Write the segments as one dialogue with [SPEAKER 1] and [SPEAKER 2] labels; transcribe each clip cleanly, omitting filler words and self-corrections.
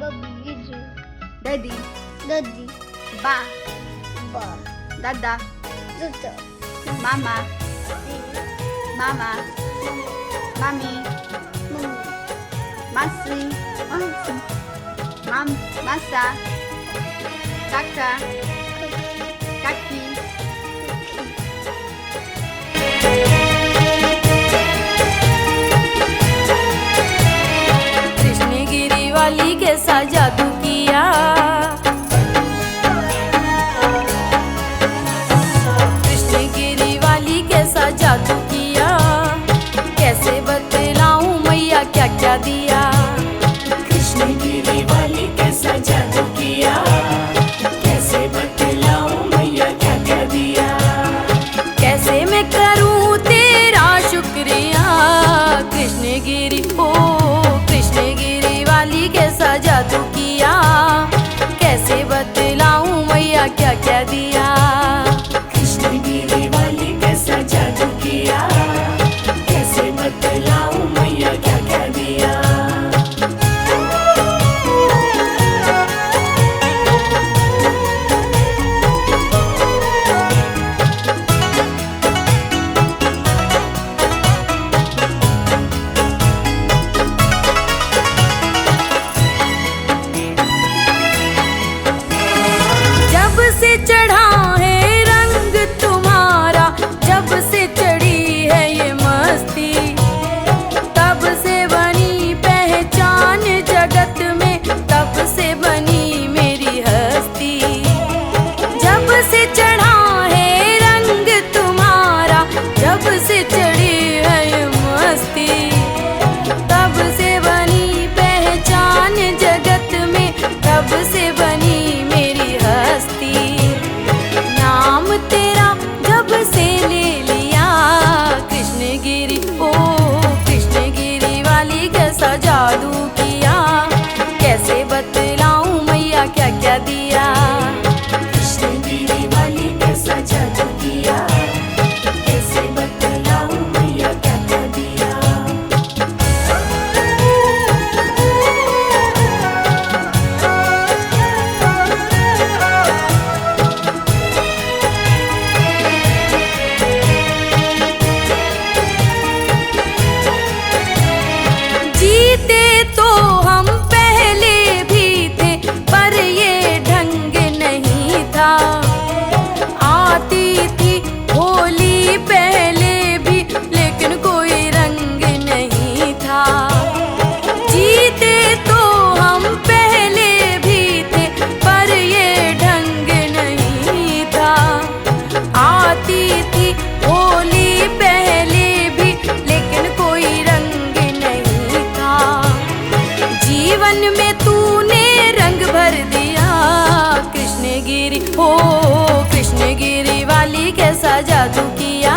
[SPEAKER 1] Daddy,
[SPEAKER 2] Daddy,
[SPEAKER 1] ba,
[SPEAKER 2] ba,
[SPEAKER 1] dada,
[SPEAKER 2] dada,
[SPEAKER 1] mama, mama, mommy,
[SPEAKER 2] mama,
[SPEAKER 1] masi,
[SPEAKER 2] auntie,
[SPEAKER 1] masa, kaka, kaki.
[SPEAKER 3] Krishnagiri वाली के साथ जादू किया, कृष्णगिरी वाली के साथ जादू किया, कैसे बतलाऊं मैया क्या क्या दिया।
[SPEAKER 4] कृष्णगिरी वाली कैसा जादू किया, कैसे बतलाऊं मैया क्या क्या दिया।
[SPEAKER 3] कैसे मैं करूं तेरा शुक्रिया, कृष्णगिरी ओ कृष्णगिरी वाली कैसा जादू किया, कैसे बतलाऊं मैया क्या क्या दिया।
[SPEAKER 4] कृष्णगिरी वाली कैसा जादू किया, कैसे बतलाऊं मैया क्या क्या दिया।
[SPEAKER 3] जब से चढ़ा है रंग तुम्हारा, जब से चढ़ी है ये मस्ती, तब से बनी पहचान जगत में, तब से बनी मेरी हस्ती। जब से चढ़ा है रंग तुम्हारा, जब से चढ़ी है ये मस्ती, तब से बनी पहचान जगत में, तब से बनी मेरी हस्ती। नाम तेरा जब से ले लिया, कृष्णगिरी ओ कृष्णगिरी वाली कैसा जादू किया, कैसे बतलाऊं मैया क्या क्या दिया।
[SPEAKER 4] कृष्णगिरी वाली कैसा जादू किया, कैसे बतलाऊं मैया क्या क्या दिया।
[SPEAKER 3] जीते तो हम पहले भी थे, पर ये ढंग नहीं था। आती थी होली पहले भी, लेकिन कोई रंग नहीं था। जीते तो हम पहले भी थे, पर ये ढंग नहीं था। आती थी होली पहले भी, लेकिन कोई रंग नहीं था। जीवन में तूने रंग भर दिया, कृष्णगिरी हो कृष्णगिरी वाली कैसा जादू किया,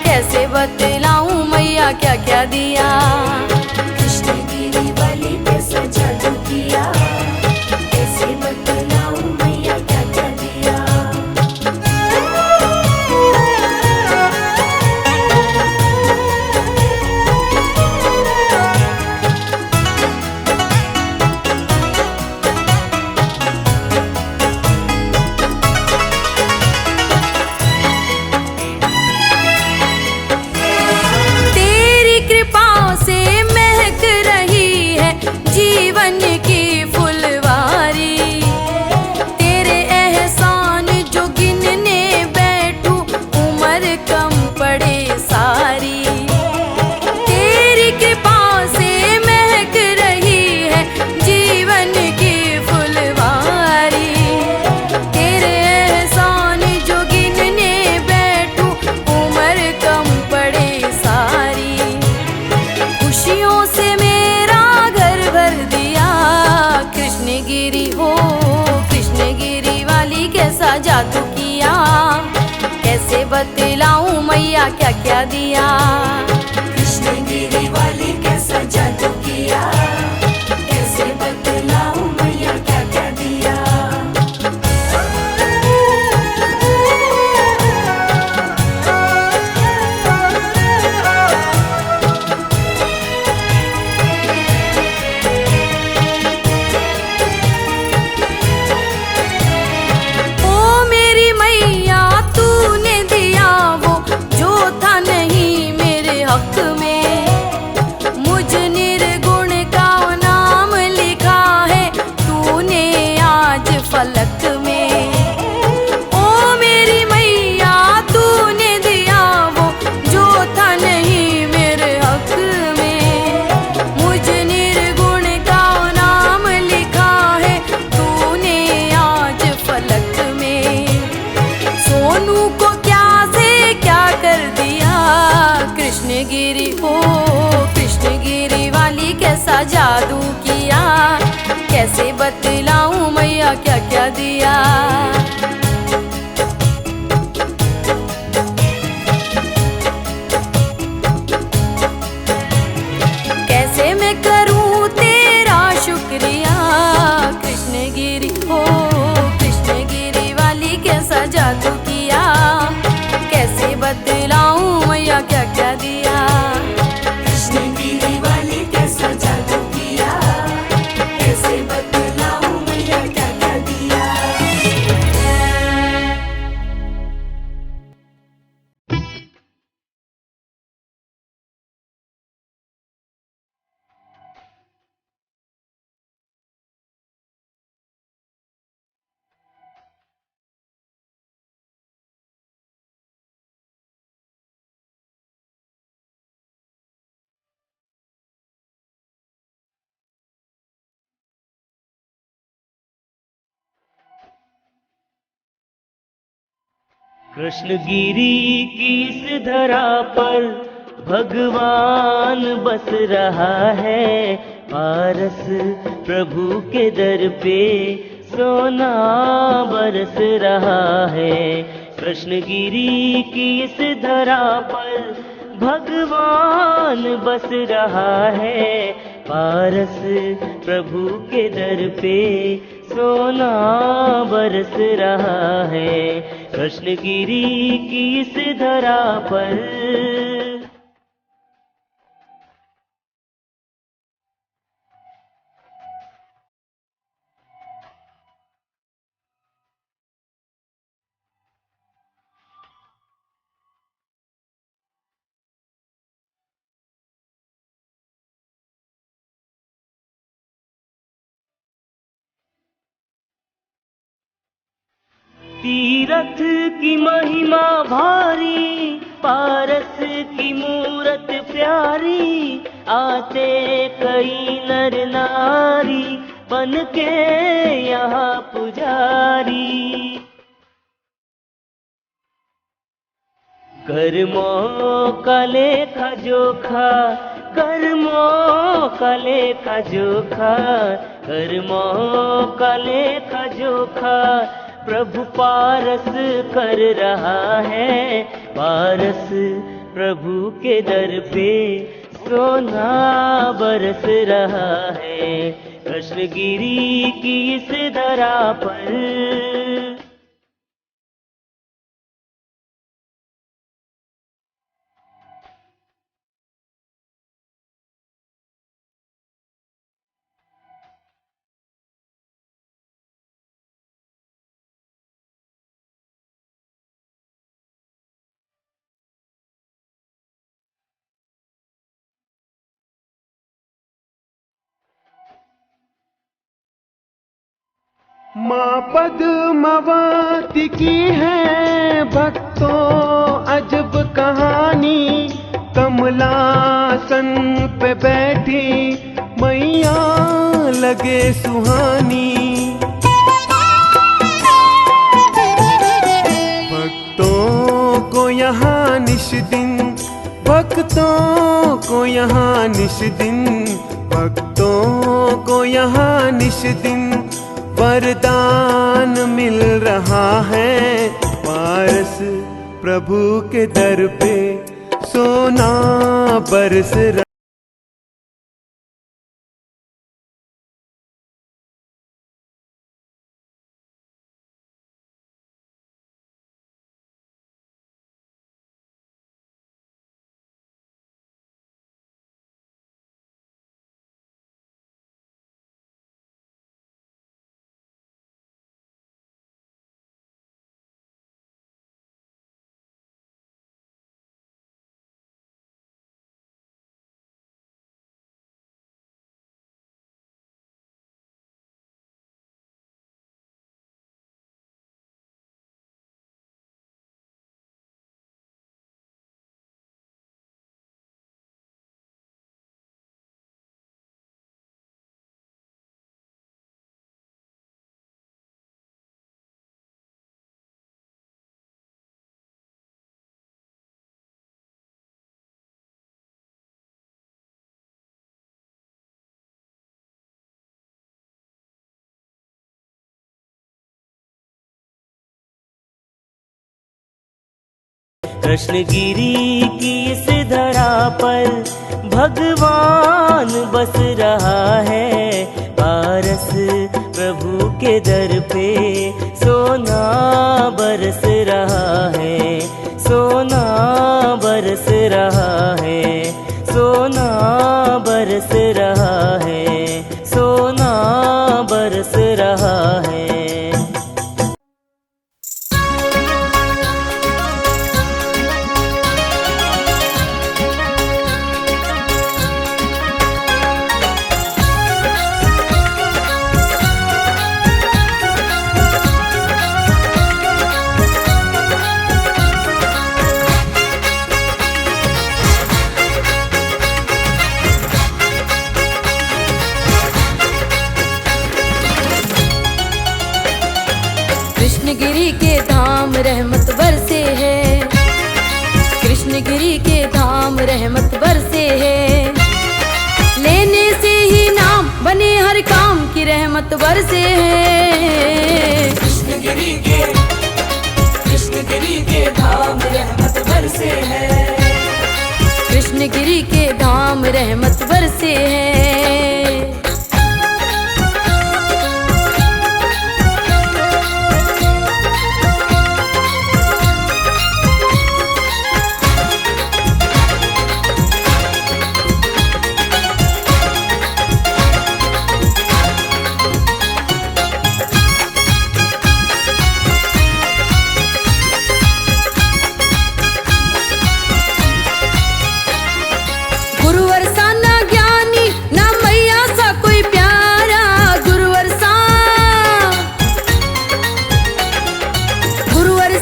[SPEAKER 3] कैसे बतलाऊं मैया क्या क्या दिया।
[SPEAKER 4] कृष्णगिरी वाली कैसा जादू किया, कैसे बतलाऊं मैया क्या क्या दिया।
[SPEAKER 3] तेरी कृपा से महक रही है जीवन की फुलवारी, तेरे एहसान जो गिनने बैठूं उम्र कम पड़े सारी। तेरी कृपा से महक रही है जीवन की फुलवारी, तेरे एहसान जो गिनने बैठूं उम्र कम पड़े सारी। खुशियों से मेरा घर भर दिया, कृष्णगिरी हो कृष्णगिरी वाली कैसा जादू किया, कैसे बतलाऊं मैया क्या क्या दिया।
[SPEAKER 4] कृष्णगिरी वाली कैसा जादू किया, कैसे बतलाऊं मैया क्या क्या दिया।
[SPEAKER 3] कृष्णगिरी हो कृष्णगिरी वाली कैसा जादू किया, कैसे बतलाऊं मैया क्या क्या दिया। कैसे मैं करूं तेरा शुक्रिया, कृष्णगिरी हो कृष्णगिरी वाली कैसा जादू किया, कैसे बतलाऊं मैया क्या क्या दिया।
[SPEAKER 4] कृष्णगिरी वाली कैसा जादू किया, कैसे बतलाऊं मैया क्या क्या दिया।
[SPEAKER 5] कृष्णगिरी की इस धरा पर भगवान बस रहा है, पारस प्रभु के दर पे सोना बरस रहा है। कृष्णगिरी की इस धरा पर भगवान बस रहा है, पारस प्रभु के दर पे सोना बरस रहा है। कृष्णगिरी की इस धरा पर तीरथ की महिमा भारी, पारस की मूरत प्यारी, आते कई नर नारी बन के यहाँ पुजारी। कर्मों का लेखा जोखा, कर्मों का लेखा जोखा, कर्मों का लेखा जोखा प्रभु पारस कर रहा है, पारस प्रभु के दर पे सोना बरस रहा है। कृष्णगिरी की इस धरा पर
[SPEAKER 6] माँ पद्मावती की है भक्तों अजब कहानी, कमलासन पे बैठी मैया लगे सुहानी। भक्तों को यहाँ निश दिन, भक्तों को यहाँ निश दिन, भक्तों को यहाँ निश दिन वरदान मिल रहा है, पारस प्रभु के दर पे सोना बरस रहा।
[SPEAKER 5] कृष्णगिरी की इस धरा पर भगवान बस रहा है। पारस प्रभु के दर पे सोना बरस रहा है, सोना बरस रहा है, सोना बरस रहा है, सोना बरस रहा है।
[SPEAKER 3] कृष्णगिरी के धाम रहमत बरसे है, कृष्णगिरी के धाम रहमत बरसे है। लेने से ही नाम बने हर काम की रहमत बरसे है।
[SPEAKER 4] कृष्णगिरी के धाम रहमत बरसे है।
[SPEAKER 3] कृष्णगिरी के धाम रहमत बरसे है। गुरुवर सा ना ज्ञानी ना मैया सा कोई प्यारा, गुरुवर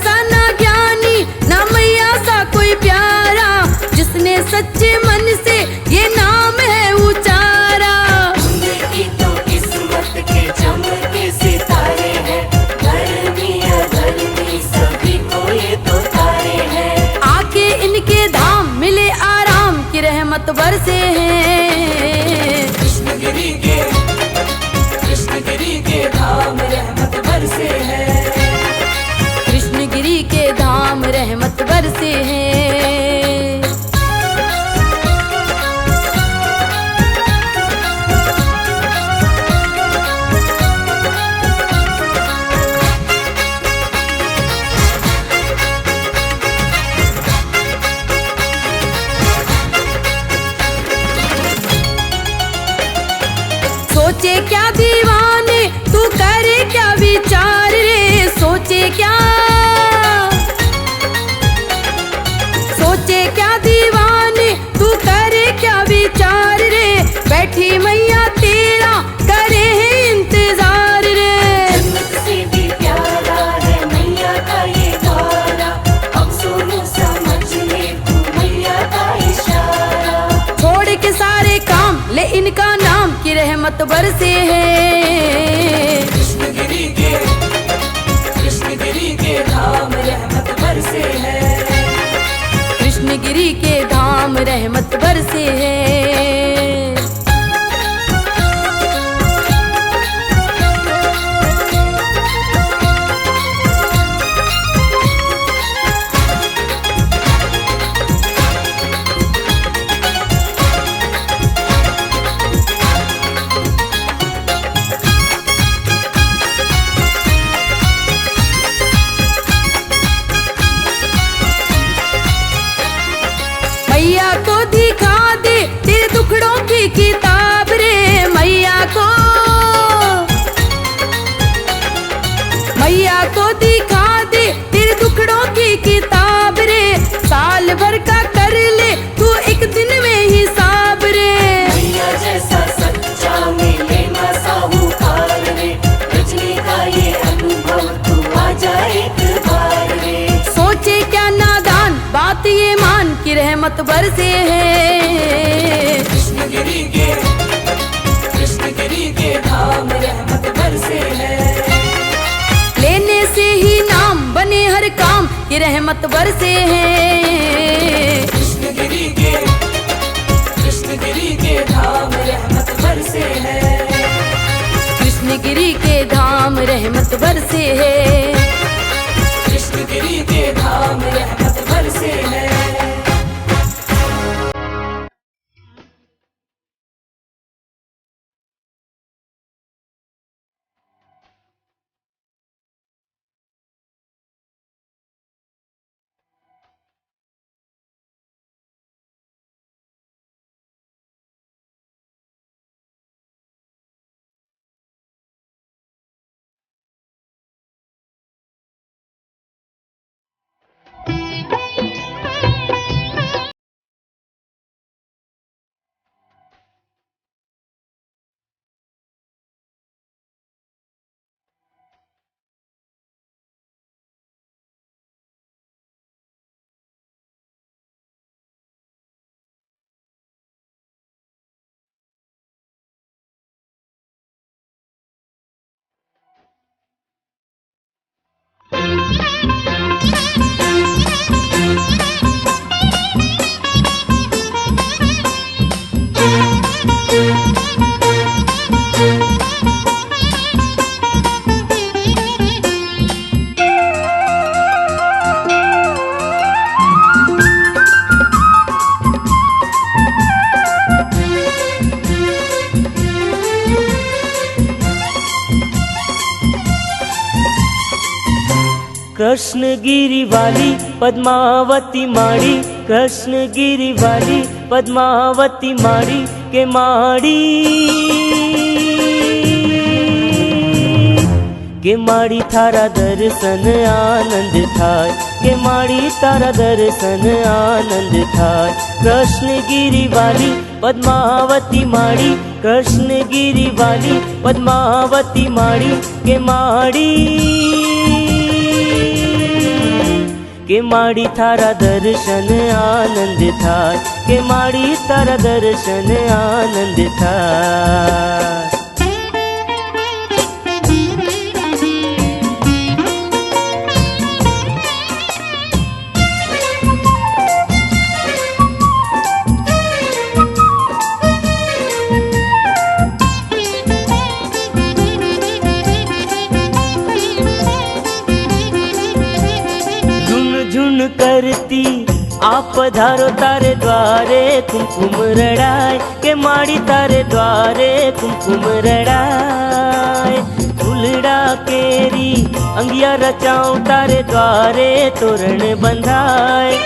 [SPEAKER 3] सा ना ज्ञानी ना मैया सा कोई प्यारा। जिसने सच्चे मन से ये नाम है उचारा।
[SPEAKER 4] उनकी तो किस्मत के चमके सितारे हैं, धर्मी अधर्मी सभी को ये तो तारे हैं।
[SPEAKER 3] आके इनके धाम मिले आराम की रहमत बरसे हैं।
[SPEAKER 4] कृष्णगिरी के धाम रहमत बरसे है।
[SPEAKER 3] कृष्णगिरी के धाम रहमत बरसे हैं। सोचे क्या दीवाने तू करे क्या विचार रे, सोचे क्या दीवाने तू करे क्या विचार रे। बैठी मैया तेरा करे है इंतजार रे।
[SPEAKER 4] जन्नत से भी प्यारा है मैया का ये द्वारा, अब सुनो समझ ले तू मैया का इशारा।
[SPEAKER 3] छोड़ के सारे काम ले इनका नाम की रहमत बरसे है।
[SPEAKER 4] कृष्णगिरी के धाम रहमत बरसे है।
[SPEAKER 3] कृष्णगिरी के धाम रहमत बरसे है। मैया को दिखा दे तेरे दुखड़ों की किताब रे। मैया को दिखा दे तेरे दुखड़ों की किताब रे। साल भर का कर ले तू एक दिन में हिसाब रे।
[SPEAKER 4] मैया जैसा सच्चा मिले ना साहूकार रे, रजनी का ये अनुभव तू आ जाए एक बार रे।
[SPEAKER 3] सोचे क्या नादान बात ये मान की रहमत बरसे है।
[SPEAKER 4] कृष्णगिरी के धाम रहमत बरसे है।
[SPEAKER 3] लेने से ही नाम बने हर काम की रहमत बरसे हैं।
[SPEAKER 4] कृष्णगिरी के धाम रहमत बरसे है।
[SPEAKER 3] कृष्णगिरी के धाम रहमत बरसे है।
[SPEAKER 4] कृष्णगिरी के धाम रहमत बरसे
[SPEAKER 5] कृष्णगिरी वाली पद्मावती माड़ी, कृष्णगिरी वाली पद्मावती माड़ी के माड़ी के माड़ी थारा दर्शन आनंद थाय, के माड़ी तारा दर्शन आनंद थाय। कृष्णगिरी वाली पद्मावती माड़ी, कृष्णगिरी वाली पद्मावती माड़ी के माड़ी के माड़ी थारा दर्शन आनंद थाय, के माड़ी तारा दर्शन आनंद थाय। झुन करती आप पधारो तारे द्वारे, कुमकुम रड़ाए के माड़ी तारे द्वारे, कुमकुम रड़ाए। फुलड़ा केरी अंगिया रचाऊं तारे द्वारे, तोरण बंधाए।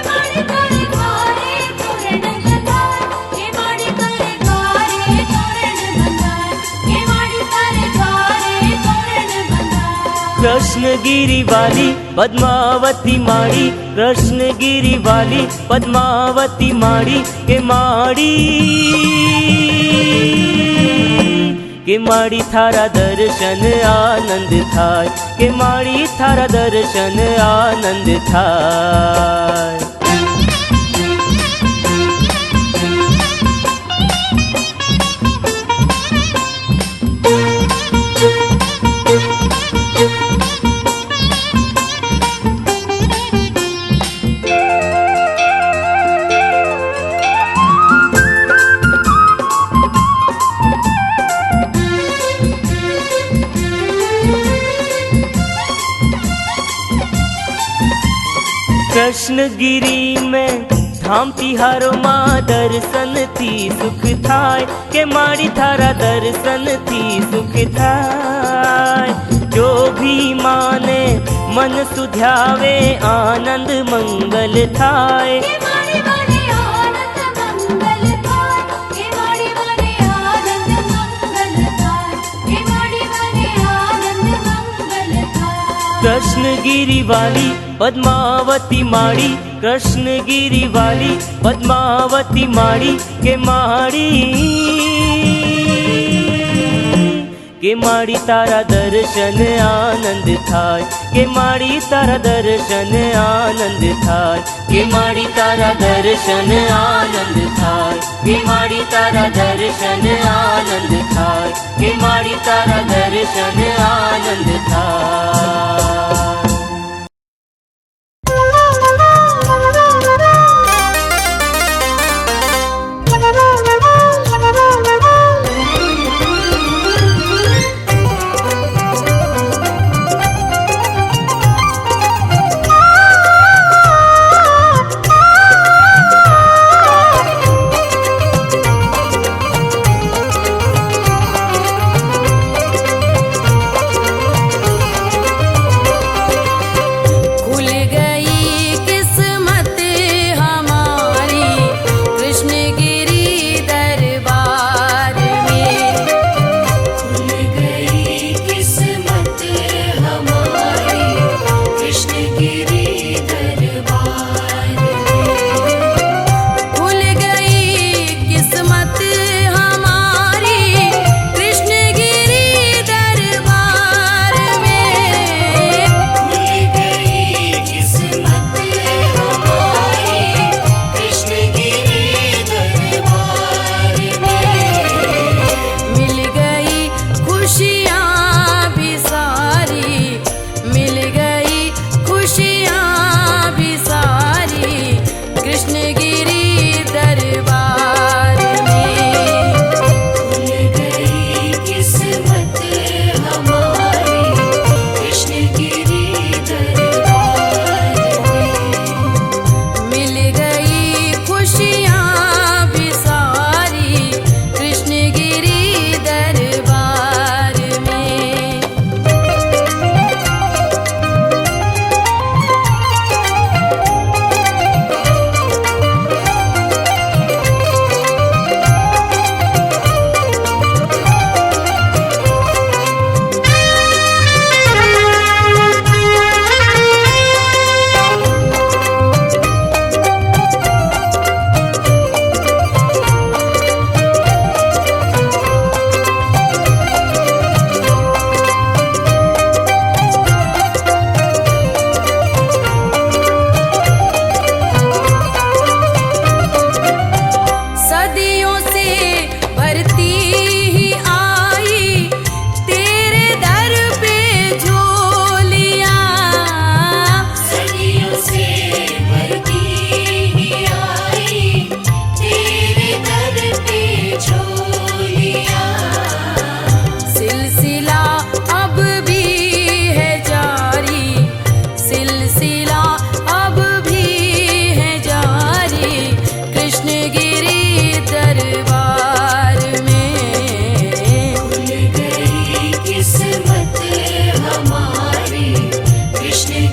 [SPEAKER 5] कृष्णगिरी वाली पद्मावती माड़ी, कृष्णगिरी वाली पद्मावती माड़ी के माड़ी के माड़ी थारा दर्शन आनंद थाय, के माड़ी थारा दर्शन आनंद थाय। कृष्णगिरी में धाम तिहारो माँ दर्शन थी सुख थाय, के माड़ी थारा दर्शन थी सुख थाय। जो भी माने मन सुध्यावे आनंद मंगल थाय। कृष्णगिरी वाली पद्मावती माड़ी, कृष्णगिरी वाली पद्मावती माड़ी के माड़ी के माड़ी तारा दर्शन आनंद थाय, के माड़ी तारा दर्शन आनंद थाय, के माड़ी तारा दर्शन आनंद थाय, के माड़ी तारा दर्शन आनंद थाय, के माड़ी तारा दर्शन आनंद थाय।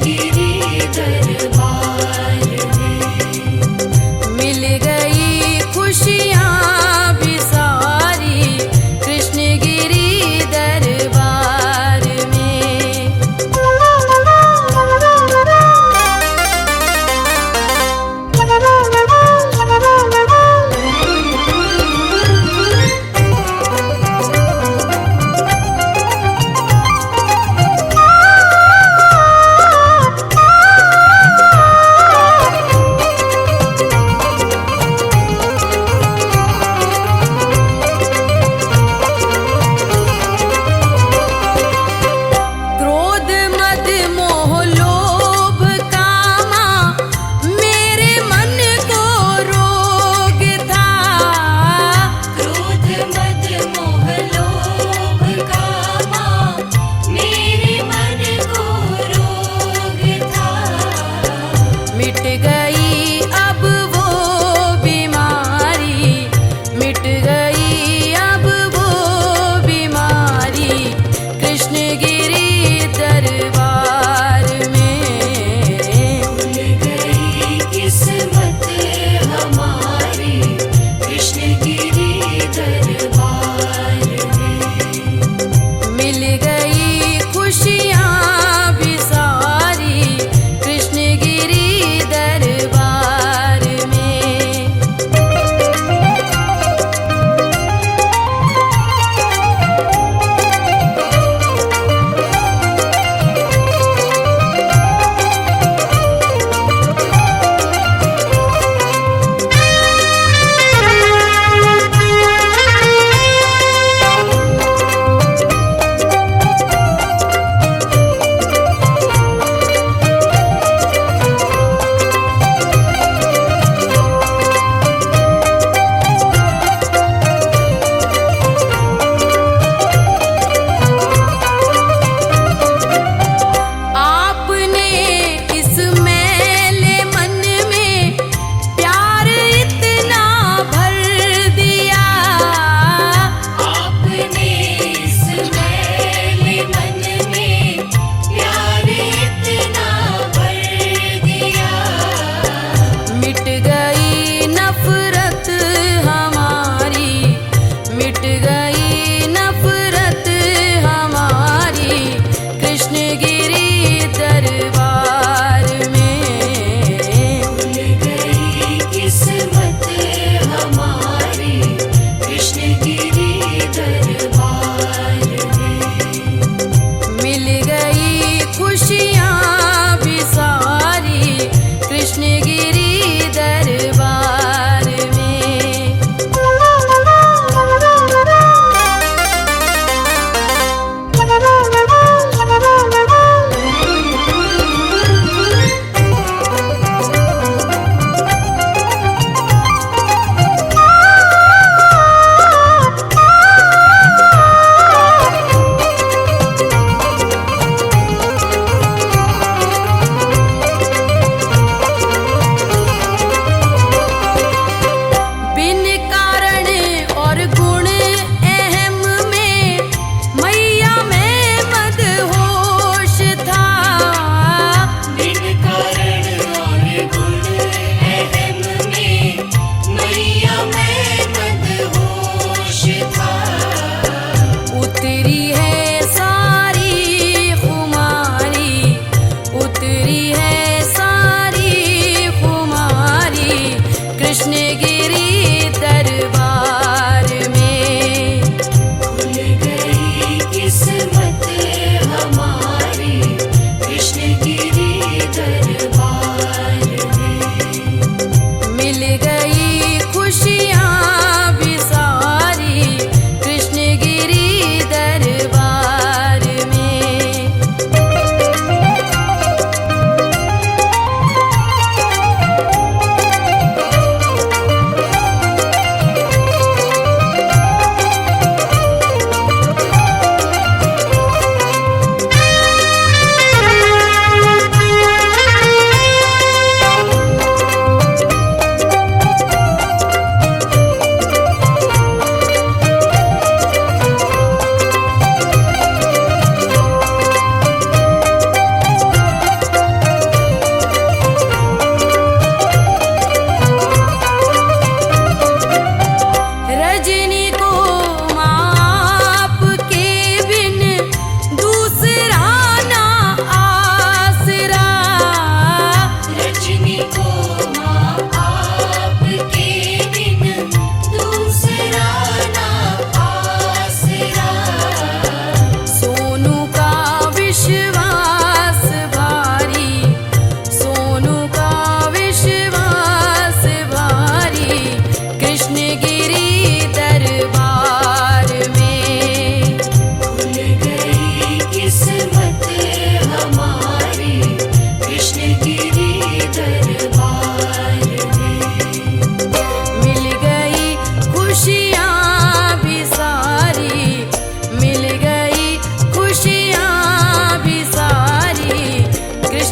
[SPEAKER 3] गिरी दरबार में। मिल गई खुशियाँ भी सारी कृष्ण गिरी दरबार में।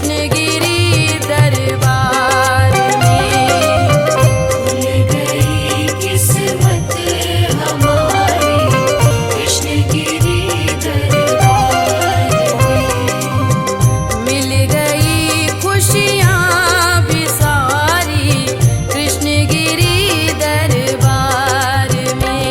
[SPEAKER 3] कृष्णगिरी दरबार में।
[SPEAKER 4] खुल गई किस्मत हमारी कृष्णगिरी दरबार में।
[SPEAKER 3] मिल गई खुशियाँ भी सारी कृष्णगिरी दरबार में।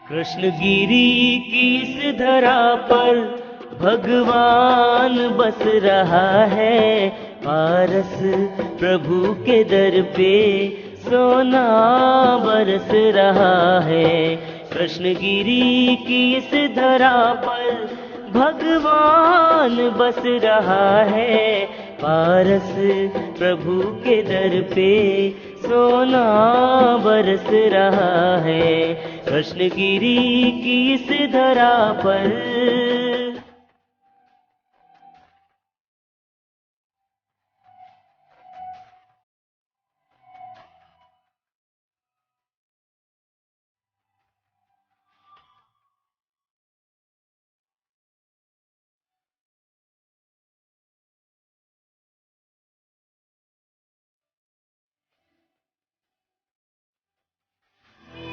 [SPEAKER 5] कृष्णगिरी की इस धरा पर भगवान बस रहा है। पारस प्रभु के दर पे सोना बरस रहा है। कृष्णगिरी की इस धरा पर भगवान बस रहा है। पारस प्रभु के दर पे सोना बरस रहा है। कृष्णगिरी की इस धरा पर।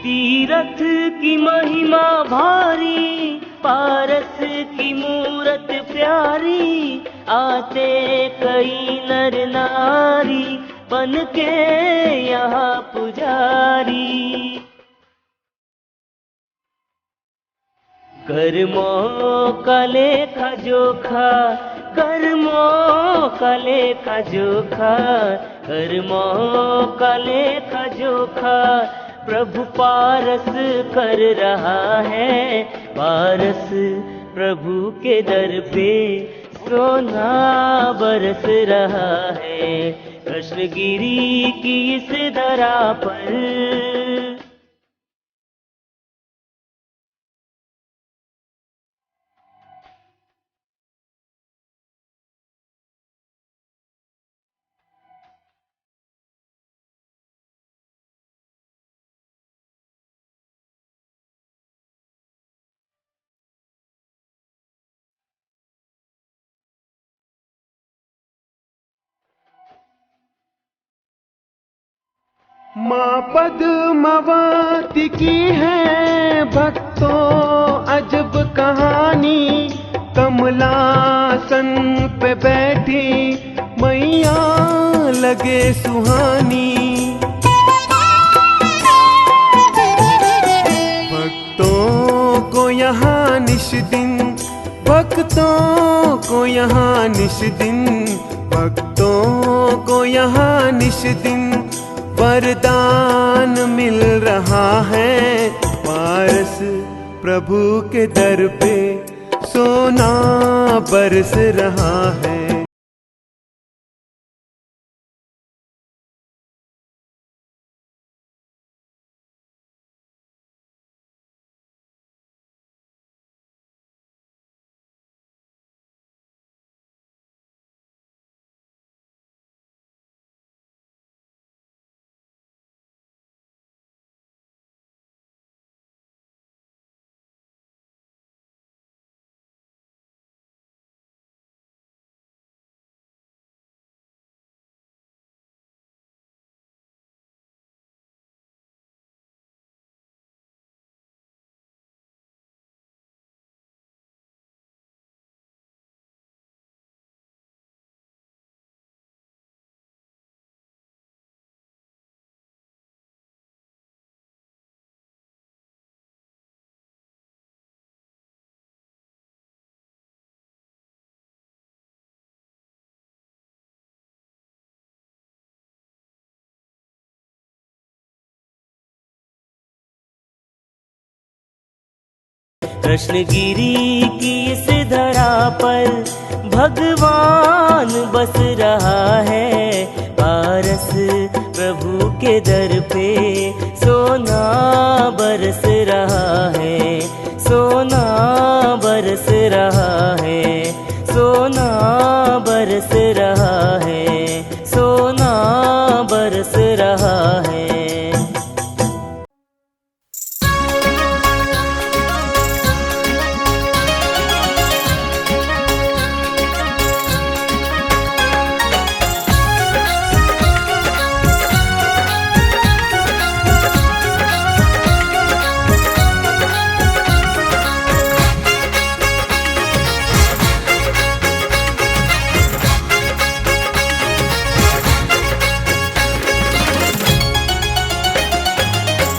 [SPEAKER 5] तीरथ की महिमा भारी, पारस की मूरत प्यारी। आते कई नर नारी बन के यहाँ पुजारी। कर्मों का लेखा जोखा, कर्मों का लेखा जोखा, कर्मों का लेखा जोखा प्रभु पारस कर रहा है। पारस प्रभु के दर पे सोना बरस रहा है। कृष्णगिरी की इस धरा पर।
[SPEAKER 6] माँ पद्मावती की है भक्तों अजब कहानी। कमलासन पे बैठी मैया लगे सुहानी। भक्तों को यहाँ निश दिन, भक्तों को यहाँ निश दिन, भक्तों को यहाँ निश दिन वरदान मिल रहा है। पारस प्रभु के दर पे सोना बरस रहा है।
[SPEAKER 5] कृष्णगिरी की इस धरा पर भगवान बस रहा है। पारस प्रभु के दर पे सोना बरस रहा है, सोना बरस रहा है, सोना बरस रहा है, सोना बरस रहा है।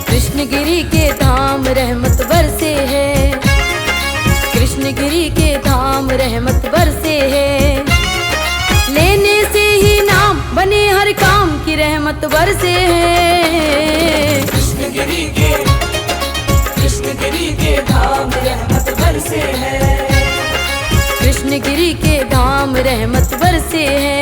[SPEAKER 3] कृष्णगिरी के धाम रहमत बरसे है, कृष्णगिरी के धाम रहमत बरसे है। लेने से ही नाम बने हर काम की रहमत बरसे है।
[SPEAKER 4] कृष्णगिरी के धाम रहमत बरसे है।
[SPEAKER 3] कृष्णगिरी के धाम रहमत बरसे है।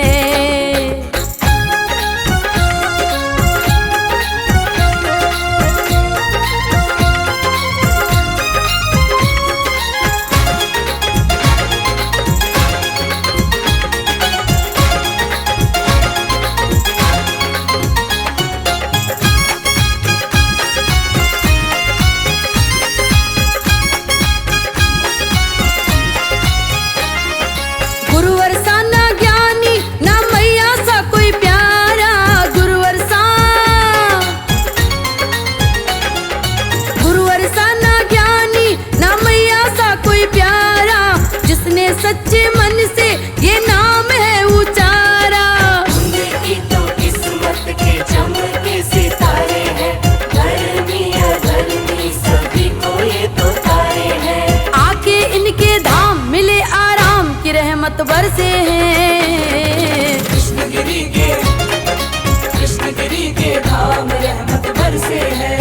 [SPEAKER 3] गुरुवर सा ना ज्ञानी ना मैया सा कोई प्यारा, गुरुवर सा ना ज्ञानी ना मैया सा कोई प्यारा। जिसने सच्चे मन से ये नाम है उचारा।
[SPEAKER 4] उनकी तो किस्मत के चमके सितारे हैं, धर्मी अधर्मी सभी को ये तो तारे हैं।
[SPEAKER 3] आके इनके धाम मिले आराम की रहमत बरसे हैं।
[SPEAKER 4] कृष्णगिरी के धाम रहमत बरसे है।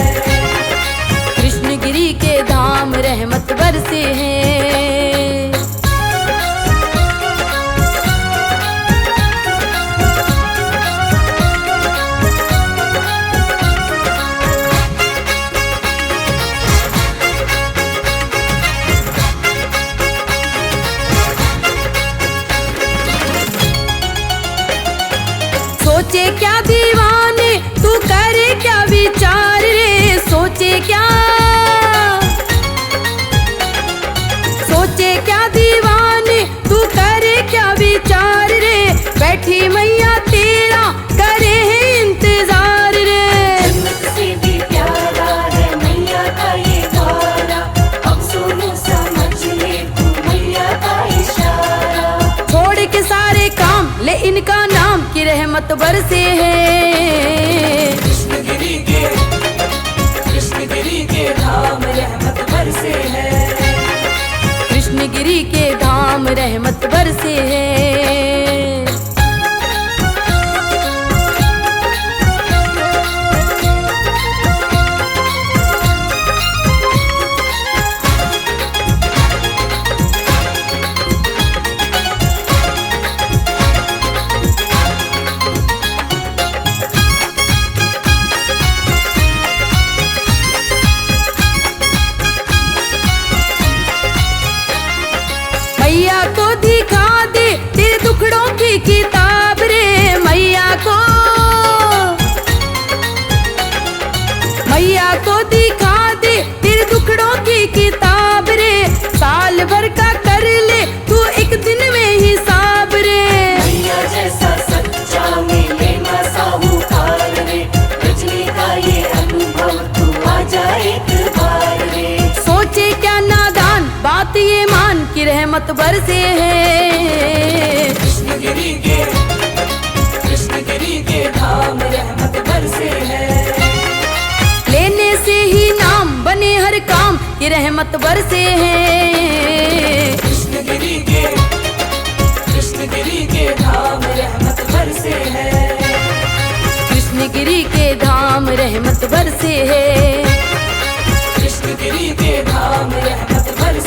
[SPEAKER 3] कृष्णगिरी के धाम रहमत बरसे हैं। सोचे क्या दीवाने तू करे क्या विचार रे, सोचे क्या दीवाने तू करे क्या विचार रे। बैठी मैया तेरा करे है इंतजार रे।
[SPEAKER 4] जन्नत से भी प्यारा है मैया का ये द्वारा, अब सुनो समझ ले तू मैया का इशारा।
[SPEAKER 3] छोड़ के सारे काम ले इनका नाम की रहमत बरसे है।
[SPEAKER 4] कृष्णगिरी के धाम रहमत बरसे है।
[SPEAKER 3] कृष्णगिरी के धाम रहमत बरसे है। मैया को दिखा दे तेरे दुखड़ों की किताब रे। मैया को दिखा दे तेरे दुखड़ों की किताब रे। साल भर का कर ले तू एक दिन में हिसाब रे।
[SPEAKER 4] मैया जैसा सच्चा मिले ना साहूकार रे, रजनी का ये अनुभव तू आ जाए एक बार रे।
[SPEAKER 3] सोचे क्या नादान बात ये मान की रहमत बरसे है।
[SPEAKER 4] कृष्णगिरी के धाम रहमत बरसे है।
[SPEAKER 3] लेने से ही नाम बने हर काम की रहमत बरसे हैं।
[SPEAKER 4] कृष्णगिरी के धाम रहमत बरसे है।
[SPEAKER 3] कृष्णगिरी के धाम रहमत बरसे है।
[SPEAKER 4] कृष्णगिरी के धाम रहमत बरसे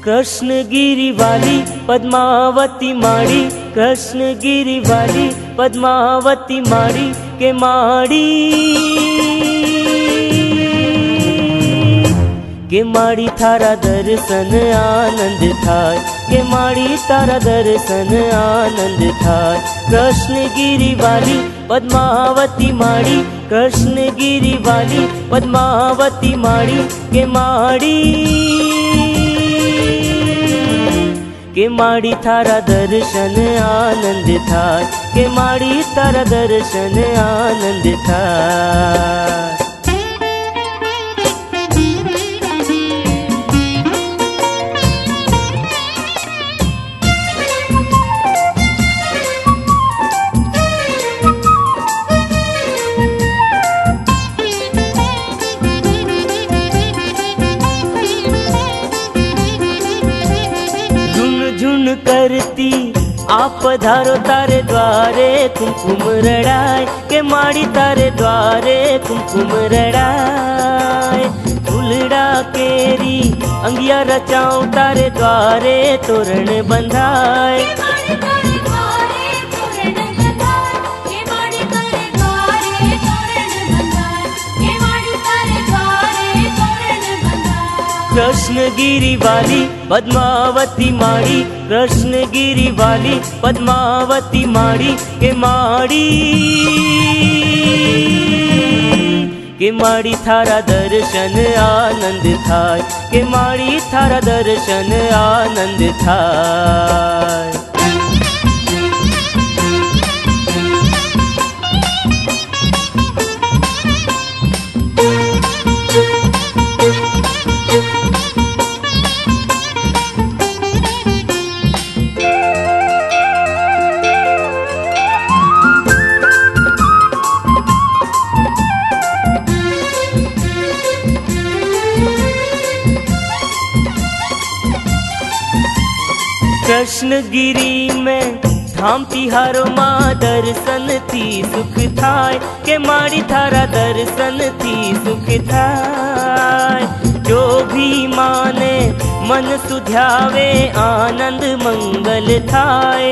[SPEAKER 5] कृष्णगिरी वाली पद्मावती माड़ी, कृष्णगिरी वाली पद्मावती माड़ी के माड़ी के माड़ी थारा दर्शन आनंद थाय, के माड़ी तारा दर्शन आनंद थाय। कृष्णगिरी वाली पद्मावती माड़ी, कृष्णगिरी वाली पद्मावती माड़ी के माड़ी थारा दर्शन आनंद थाय, के माड़ी तारा दर्शन आनंद थाय। झुन करती आप पधारो तारे द्वारे, कुमकुम रड़ाए के माड़ी तारे द्वारे कुमकुम रड़ाए। फुलड़ा केरी अंगिया रचाऊं तारे द्वारे तोरण बंधाए, कृष्णगिरी वाली पद्मावती माड़ी, कृष्णगिरी वाली पद्मावती माड़ी के माड़ी थारा दर्शन आनंद थाय, के माड़ी थारा दर्शन आनंद थाय। कृष्णगिरी में धाम तिहारो माँ दर्शन थी सुख थाय, के माड़ी थारा दर्शन थी सुख थाय। जो भी माने मन सुध्यावे आनंद मंगल थाय।